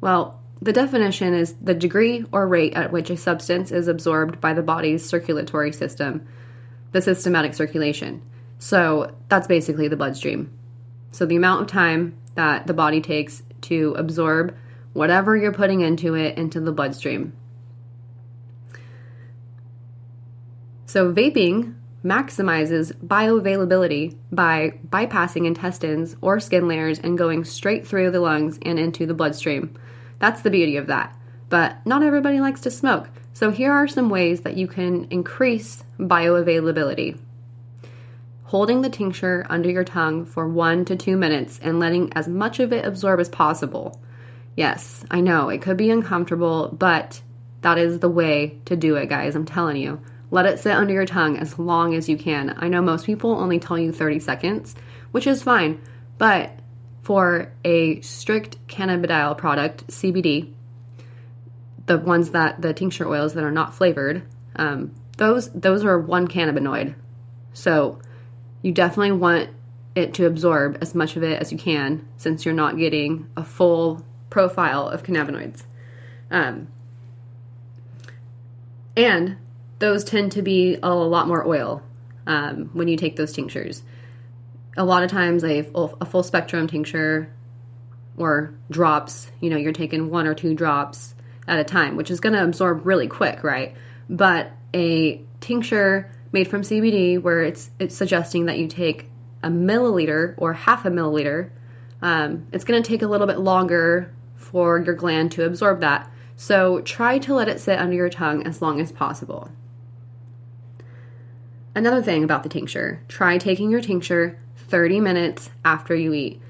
Well, the definition is the degree or rate at which a substance is absorbed by the body's circulatory system, the systematic circulation. So that's basically the bloodstream. So the amount of time that the body takes to absorb whatever you're putting into it into the bloodstream. So vaping maximizes bioavailability by bypassing intestines or skin layers and going straight through the lungs and into the bloodstream. That's the beauty of that. But not everybody likes to smoke. So here are some ways that you can increase bioavailability. Holding the tincture under your tongue for 1 to 2 minutes and letting as much of it absorb as possible. Yes, I know, it could be uncomfortable, but that is the way to do it, guys. I'm telling you. Let it sit under your tongue as long as you can. I know most people only tell you 30 seconds, which is fine, but for a strict cannabidiol product, CBD, the ones that, the tincture oils that are not flavored, those are one cannabinoid. So you definitely want it to absorb as much of it as you can, since you're not getting a full profile of cannabinoids. And those tend to be a lot more oil when you take those tinctures. A lot of times a full spectrum tincture or drops, you're taking 1 or 2 drops at a time, which is going to absorb really quick, right? But a tincture made from CBD where it's suggesting that you take a milliliter or half a milliliter, it's going to take a little bit longer for your gland to absorb that. So try to let it sit under your tongue as long as possible. Another thing about the tincture, try taking your tincture 30 minutes after you eat,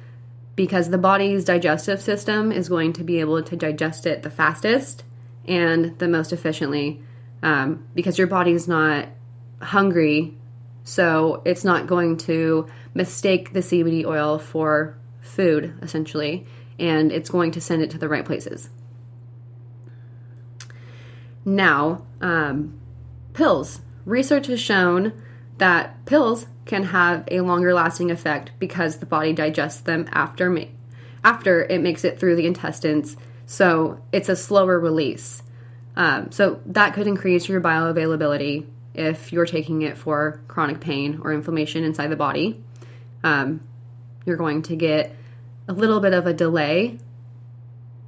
because the body's digestive system is going to be able to digest it the fastest and the most efficiently, because your body's not hungry, so it's not going to mistake the CBD oil for food, essentially, and it's going to send it to the right places. Now, pills. Research has shown that pills can have a longer lasting effect because the body digests them after it makes it through the intestines, so it's a slower release. So that could increase your bioavailability if you're taking it for chronic pain or inflammation inside the body. You're going to get a little bit of a delay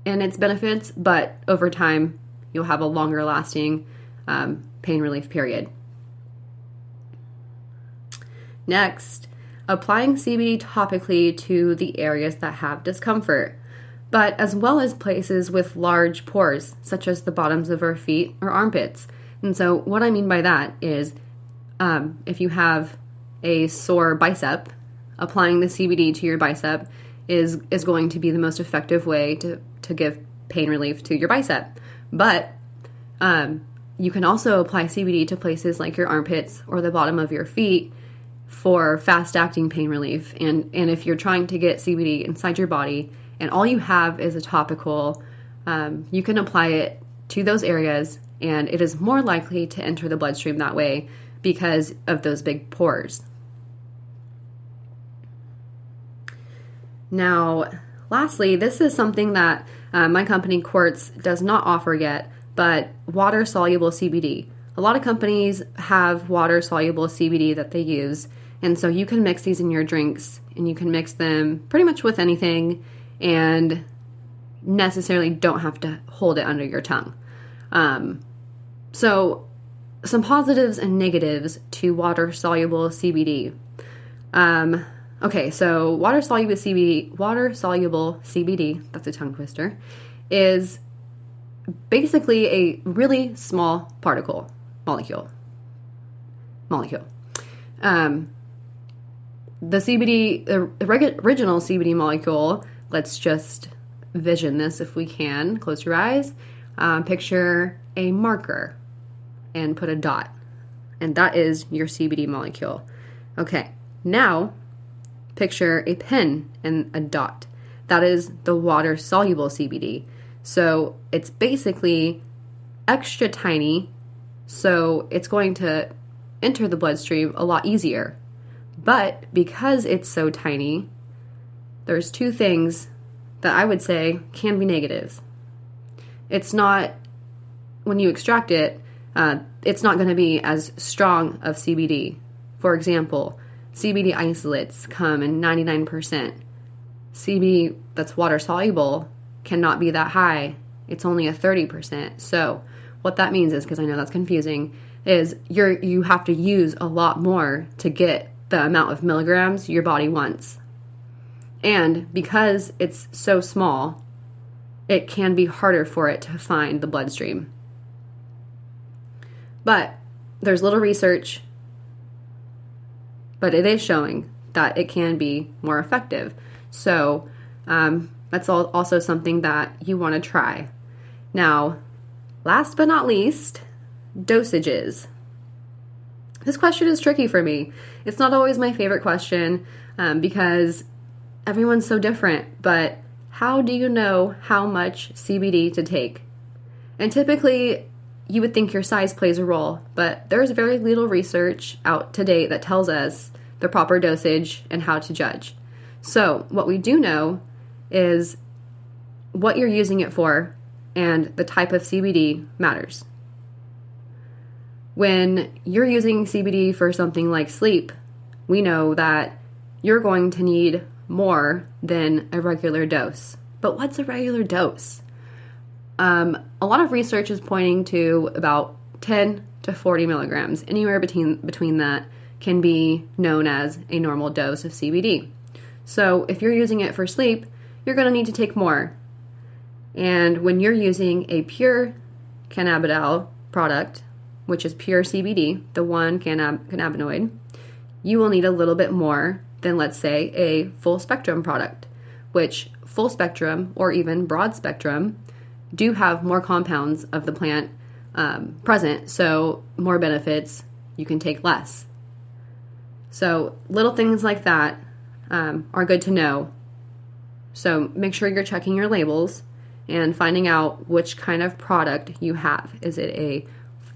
in its benefits, but over time you'll have a longer lasting pain relief period. Next, applying CBD topically to the areas that have discomfort, but as well as places with large pores, such as the bottoms of our feet or armpits. And so what I mean by that is if you have a sore bicep, applying the CBD to your bicep is going to be the most effective way to give pain relief to your bicep. But you can also apply CBD to places like your armpits or the bottom of your feet for fast-acting pain relief. And if you're trying to get CBD inside your body and all you have is a topical, you can apply it to those areas, and it is more likely to enter the bloodstream that way because of those big pores. Now, lastly, this is something that my company Quartz does not offer yet, but water-soluble CBD. A lot of companies have water-soluble CBD that they use, and so you can mix these in your drinks, and you can mix them pretty much with anything, and necessarily don't have to hold it under your tongue. So some positives and negatives to water-soluble CBD. Okay, so water-soluble CBD, that's a tongue twister, is basically a really small molecule. The CBD, the original CBD molecule, let's just vision this if we can. Close your eyes. Picture a marker and put a dot. And that is your CBD molecule. Okay, now picture a pen and a dot. That is the water-soluble CBD. So it's basically extra tiny, so it's going to enter the bloodstream a lot easier. But because it's so tiny, there's 2 things that I would say can be negatives. it's not, when you extract it, it's not going to be as strong of CBD. For example, CBD isolates come in 99%. CBD that's water soluble cannot be that high. It's only a 30%. So what that means is, because I know that's confusing, is you have to use a lot more to get the amount of milligrams your body wants. And because it's so small, it can be harder for it to find the bloodstream. But there's little research, but it is showing that it can be more effective. So that's also something that you want to try. Now, last but not least, dosages. This question is tricky for me. It's not always my favorite question because everyone's so different, but how do you know how much CBD to take? And typically, you would think your size plays a role, but there's very little research out to date that tells us the proper dosage and how to judge. So what we do know is what you're using it for and the type of CBD matters. When you're using CBD for something like sleep, we know that you're going to need more than a regular dose. But what's a regular dose? A lot of research is pointing to about 10 to 40 milligrams. Anywhere between that can be known as a normal dose of CBD. So if you're using it for sleep, you're going to need to take more. And when you're using a pure cannabidiol product, which is pure CBD, the one cannabinoid, you will need a little bit more than, let's say, a full spectrum product, which full spectrum or even broad spectrum do have more compounds of the plant present, so more benefits, you can take less. So little things like that are good to know. So make sure you're checking your labels and finding out which kind of product you have. Is it a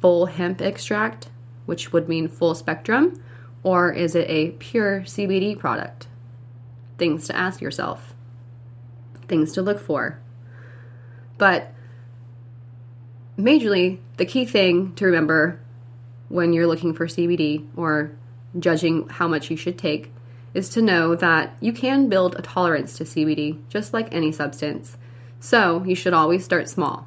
full hemp extract, which would mean full spectrum, or is it a pure CBD product? Things to ask yourself, things to look for. But majorly, the key thing to remember when you're looking for CBD or judging how much you should take is to know that you can build a tolerance to CBD just like any substance. So you should always start small.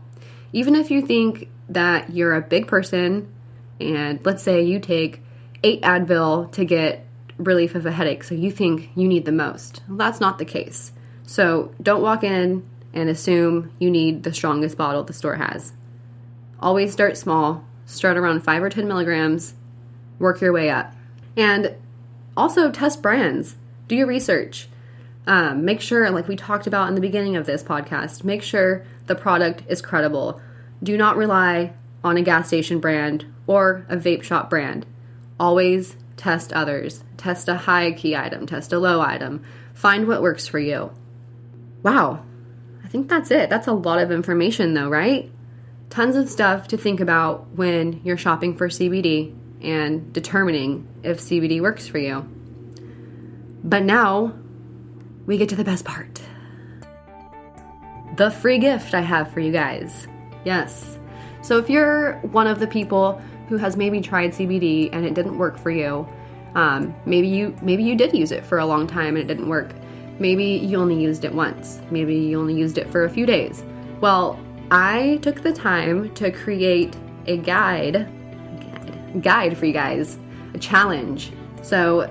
Even if you think that you're a big person and let's say you take 8 Advil to get relief of a headache, so you think you need the most. Well, that's not the case. So don't walk in and assume you need the strongest bottle the store has. Always start small, start around 5 or 10 milligrams, work your way up. And also test brands. Do your research. Make sure, like we talked about in the beginning of this podcast, make sure the product is credible. Do not rely on a gas station brand or a vape shop brand. Always test others. Test a high key item, test a low item. Find what works for you. Wow, I think that's it. That's a lot of information though, right? Tons of stuff to think about when you're shopping for CBD and determining if CBD works for you. But now we get to the best part. The free gift I have for you guys. Yes. So if you're one of the people who has maybe tried CBD and it didn't work for you, maybe you did use it for a long time and it didn't work. Maybe you only used it once. Maybe you only used it for a few days. Well, I took the time to create a guide for you guys, a challenge. So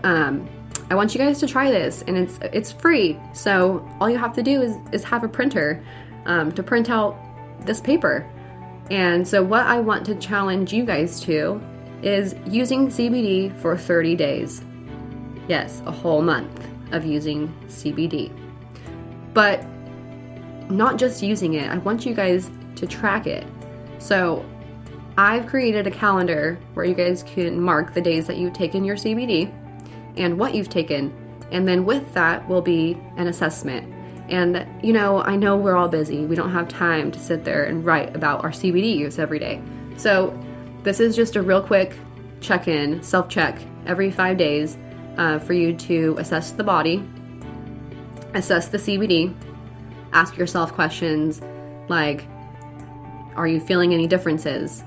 I want you guys to try this, and it's free. So all you have to do is have a printer to print out this paper. And so what I want to challenge you guys to is using CBD for 30 days. Yes, a whole month of using CBD. But not just using it, I want you guys to track it. So I've created a calendar where you guys can mark the days that you've taken your CBD and what you've taken. And then with that will be an assessment. And, I know we're all busy. We don't have time to sit there and write about our CBD use every day. So this is just a real quick check-in, self-check every 5 days for you to assess the body, assess the CBD, ask yourself questions like, Are you feeling any differences?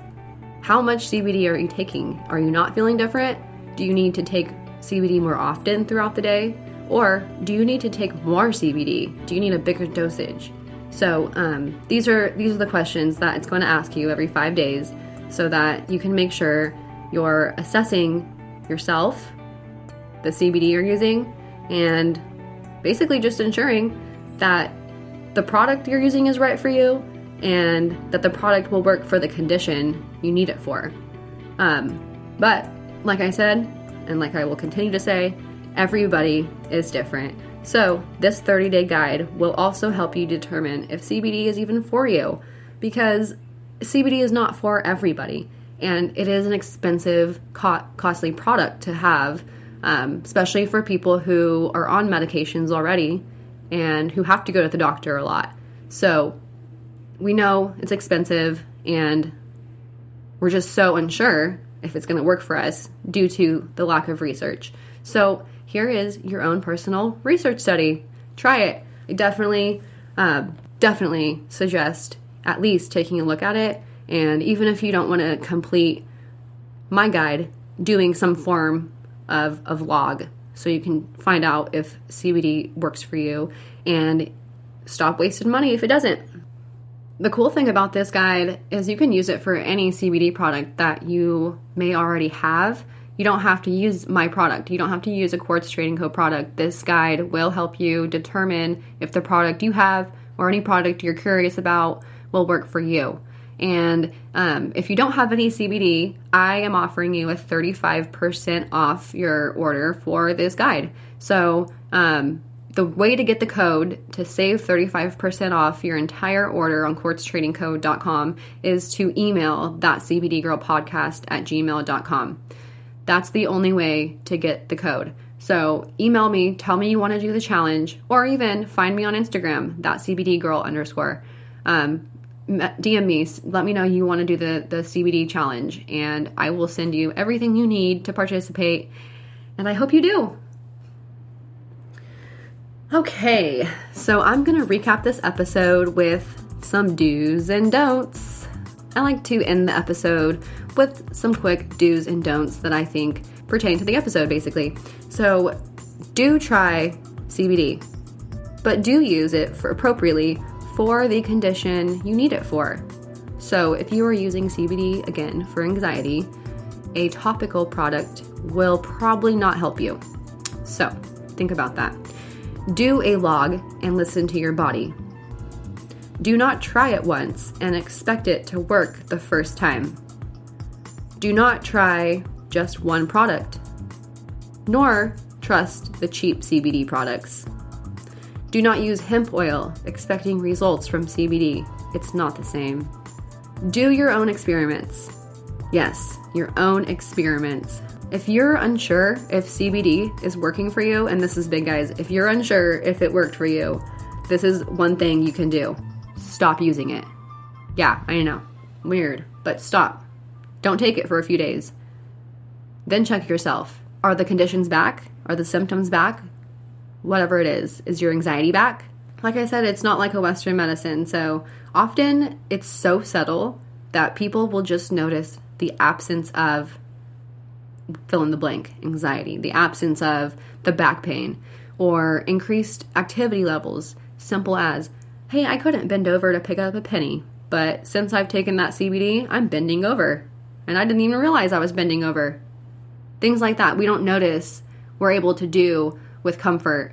How much CBD are you taking? Are you not feeling different? Do you need to take CBD more often throughout the day? Or do you need to take more CBD? Do you need a bigger dosage? So these are the questions that it's going to ask you every 5 days so that you can make sure you're assessing yourself, the CBD you're using, and basically just ensuring that the product you're using is right for you and that the product will work for the condition you need it for. But like I said, and like I will continue to say, everybody is different. So this 30-day guide will also help you determine if CBD is even for you, because CBD is not for everybody, and it is an expensive, costly product to have, especially for people who are on medications already and who have to go to the doctor a lot. So we know it's expensive, and we're just so unsure if it's going to work for us due to the lack of research. So here is your own personal research study. Try it. I definitely suggest at least taking a look at it. And even if you don't want to complete my guide, doing some form of log so you can find out if CBD works for you and stop wasting money if it doesn't. The cool thing about this guide is you can use it for any CBD product that you may already have. You don't have to use my product. You don't have to use a Quartz Trading Co. product. This guide will help you determine if the product you have or any product you're curious about will work for you. And if you don't have any CBD, I am offering you a 35% off your order for this guide. So the way to get the code to save 35% off your entire order on quartztradingco.com is to email that cbdgirlpodcast@gmail.com. That's the only way to get the code. So email me, tell me you want to do the challenge, or even find me on Instagram, that CBDgirl_. DM me, let me know you want to do the CBD challenge, and I will send you everything you need to participate, and I hope you do. Okay, so I'm going to recap this episode with some do's and don'ts. I like to end the episode with some quick do's and don'ts that I think pertain to the episode, basically. So do try CBD, but do use it appropriately for the condition you need it for. So if you are using CBD, again, for anxiety, a topical product will probably not help you. So think about that. Do a log and listen to your body. Do not try it once and expect it to work the first time. Do not try just one product, nor trust the cheap CBD products. Do not use hemp oil expecting results from CBD. It's not the same. Do your own experiments. Yes, your own experiments. If you're unsure if CBD is working for you, and this is big, guys, if you're unsure if it worked for you, this is one thing you can do. Stop using it. Yeah, I know. Weird, but stop. Don't take it for a few days. Then check yourself. Are the conditions back? Are the symptoms back? Whatever it is your anxiety back? Like I said, it's not like a Western medicine, so often it's so subtle that people will just notice the absence of fill in the blank anxiety, the absence of the back pain, or increased activity levels, simple as, hey, I couldn't bend over to pick up a penny, but since I've taken that CBD, I'm bending over, and I didn't even realize I was bending over. Things like that we don't notice we're able to do with comfort,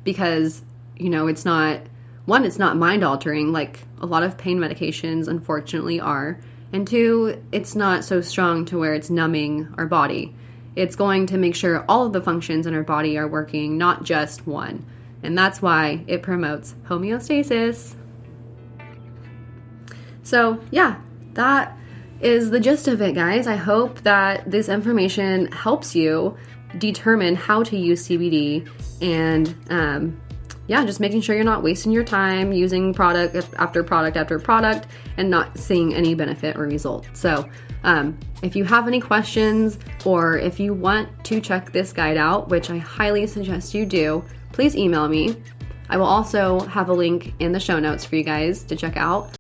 because, it's not mind altering like a lot of pain medications unfortunately are, and two, it's not so strong to where it's numbing our body. It's going to make sure all of the functions in our body are working, not just one, and that's why it promotes homeostasis. So yeah, that is the gist of it, guys. I hope that this information helps you determine how to use CBD, and just making sure you're not wasting your time using product after product after product and not seeing any benefit or result. So if you have any questions, or if you want to check this guide out, which I highly suggest you do, please email me. I will also have a link in the show notes for you guys to check out.